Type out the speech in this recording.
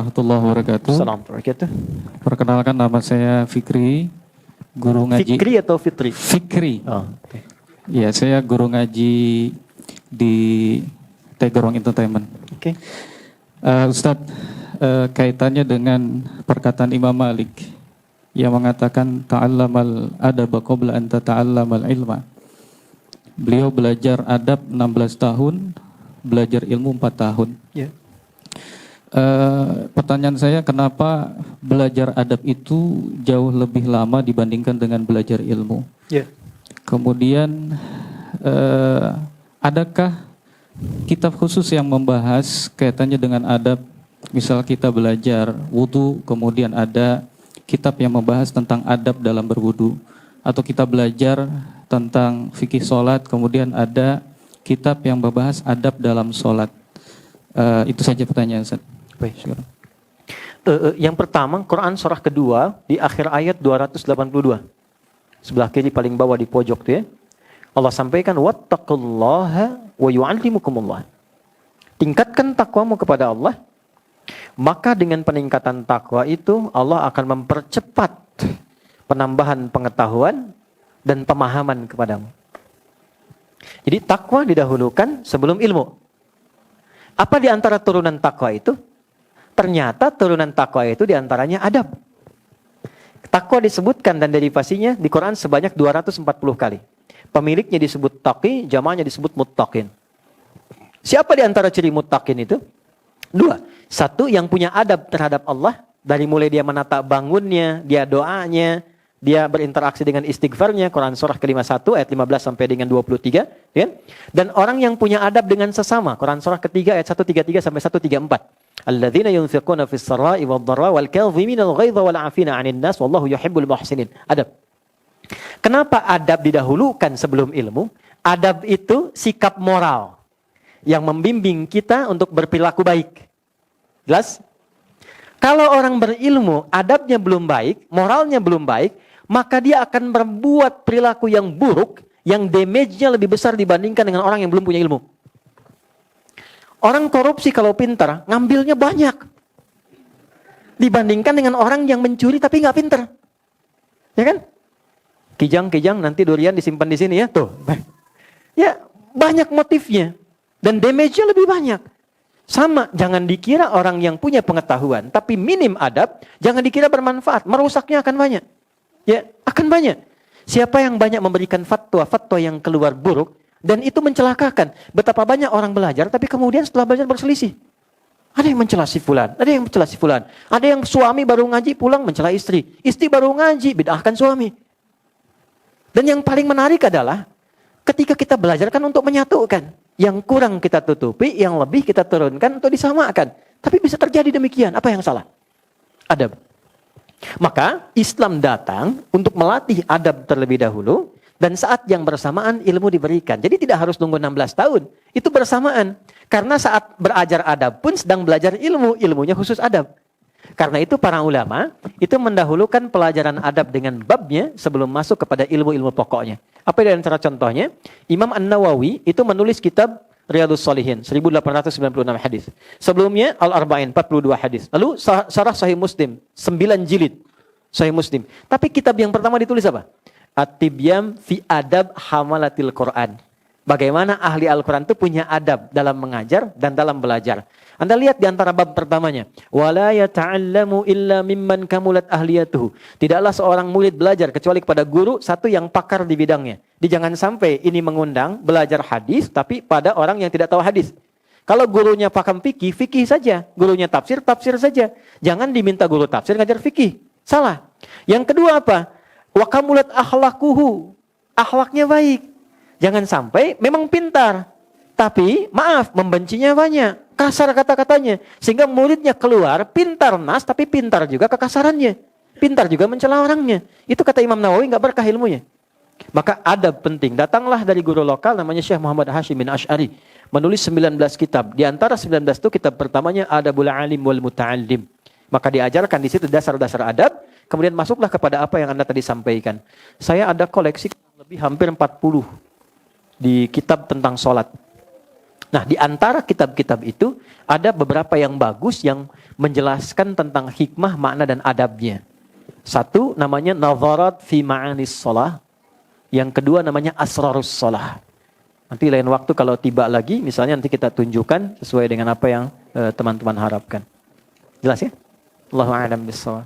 warahmatullahi wabarakatuh. Assalamualaikum warahmatullahi wabarakatuh. Perkenalkan, nama saya Fikri, guru ngaji. Fikri atau Fitri? Fikri. Oh, okay. Iya, saya guru ngaji di Tegerong Entertainment. Oke. Ustadz, kaitannya dengan perkataan Imam Malik yang mengatakan ta'allamal adaba qabla an tata'allamal ilma. Beliau belajar adab 16 tahun, belajar ilmu 4 tahun. Yeah. Pertanyaan saya, kenapa belajar adab itu jauh lebih lama dibandingkan dengan belajar ilmu? Yeah. Kemudian adakah kitab khusus yang membahas kaitannya dengan adab? Misal kita belajar wudu, kemudian ada kitab yang membahas tentang adab dalam berwudu. Atau kita belajar tentang fikih sholat, kemudian ada kitab yang membahas adab dalam sholat. Itu saja pertanyaan Ustaz. Baik. Yang pertama, Quran surah kedua di akhir ayat 282. Sebelah kiri paling bawah di pojok tuh ya. Allah sampaikan wattaqullaha wa yu'allimukumullah. Tingkatkan takwamu kepada Allah, maka dengan peningkatan takwa itu Allah akan mempercepat penambahan pengetahuan dan pemahaman kepadamu. Jadi takwa didahulukan sebelum ilmu. Apa di antara turunan takwa itu? Ternyata turunan takwa itu diantaranya adab. Takwa disebutkan dan derivasinya di Quran sebanyak 240 kali. Pemiliknya disebut taqi, jamaahnya disebut muttaqin. Siapa di antara ciri muttaqin itu? 2. 1, yang punya adab terhadap Allah. Dari mulai dia menata bangunnya, dia doanya, dia berinteraksi dengan istighfarnya. Quran surah ke-51 ayat 15 sampai dengan 23. Ya? Dan orang yang punya adab dengan sesama. Quran surah ketiga ayat 133 sampai 134. Alladzina yunfiquna fis sarai wad dharra wal kadhimina al ghaidha wal 'afina 'anil nas wallahu yuhibbul muhsinin. Adab. Kenapa adab didahulukan sebelum ilmu? Adab itu sikap moral yang membimbing kita untuk berperilaku baik. Jelas? Kalau orang berilmu, adabnya belum baik, moralnya belum baik, maka dia akan berbuat perilaku yang buruk, yang damage-nya lebih besar dibandingkan dengan orang yang belum punya ilmu. Orang korupsi kalau pintar, ngambilnya banyak. Dibandingkan dengan orang yang mencuri tapi nggak pintar. Ya kan? Kijang-kijang nanti durian disimpan di sini ya. Tuh. Ya, banyak motifnya. Dan damage-nya lebih banyak. Sama, jangan dikira orang yang punya pengetahuan tapi minim adab, jangan dikira bermanfaat. Merusaknya akan banyak. Ya, akan banyak. Siapa yang banyak memberikan fatwa yang keluar buruk, dan itu mencelakakan. Betapa banyak orang belajar, tapi kemudian setelah belajar berselisih. Ada yang mencela si fulan, ada yang mencela si fulan. Ada yang suami baru ngaji pulang mencela istri. Istri baru ngaji, bid'ahkan suami. Dan yang paling menarik adalah, ketika kita belajar kan untuk menyatukan. Yang kurang kita tutupi, yang lebih kita turunkan untuk disamakan. Tapi bisa terjadi demikian, apa yang salah? Adab. Maka Islam datang untuk melatih adab terlebih dahulu. Dan saat yang bersamaan ilmu diberikan. Jadi tidak harus nunggu 16 tahun. Itu bersamaan. Karena saat berajar adab pun sedang belajar ilmu. Ilmunya khusus adab. Karena itu para ulama itu mendahulukan pelajaran adab dengan babnya sebelum masuk kepada ilmu-ilmu pokoknya. Apa di antara contohnya? Imam An-Nawawi itu menulis kitab Riyadhus Shalihin 1896 hadis. Sebelumnya Al-Arba'in 42 hadis. Lalu Syarah Sahih Muslim 9 jilid Sahih Muslim. Tapi kitab yang pertama ditulis apa? At-Tibyan fi adab hamalatil Quran. Bagaimana ahli Al-Quran itu punya adab dalam mengajar dan dalam belajar. Anda lihat di antara bab pertamanya. Wala yata'allamu illa mimman kamulat ahliyatuhu. Tidaklah seorang murid belajar kecuali kepada guru satu yang pakar di bidangnya. Jangan sampai ini mengundang belajar hadis tapi pada orang yang tidak tahu hadis. Kalau gurunya pakam fikih, fikih saja. Gurunya tafsir, tafsir saja. Jangan diminta guru tafsir ngajar fikih. Salah. Yang kedua apa? Wa kamulat akhlaquhu. Akhlaknya baik. Jangan sampai memang pintar. Tapi maaf, membencinya banyak. Kasar kata-katanya. Sehingga muridnya keluar pintar nas, tapi pintar juga kekasarannya. Pintar juga mencela orangnya. Itu kata Imam Nawawi nggak berkah ilmunya. Maka adab penting. Datanglah dari guru lokal namanya Syekh Muhammad Hashim bin Ash'ari. Menulis 19 kitab. Di antara 19 itu kitab pertamanya Adabul Alim wal Muta'allim. Maka diajarkan di situ dasar-dasar adab. Kemudian masuklah kepada apa yang Anda tadi sampaikan. Saya ada koleksi lebih hampir 40 di kitab tentang sholat. Nah, di antara kitab-kitab itu ada beberapa yang bagus yang menjelaskan tentang hikmah, makna dan adabnya. Satu namanya Nadharat fi Ma'anis Shalah. Yang kedua namanya Asrarus Shalah. Nanti lain waktu kalau tiba lagi, misalnya nanti kita tunjukkan sesuai dengan apa yang teman-teman harapkan. Jelas ya? Allahu a'lam bishawab.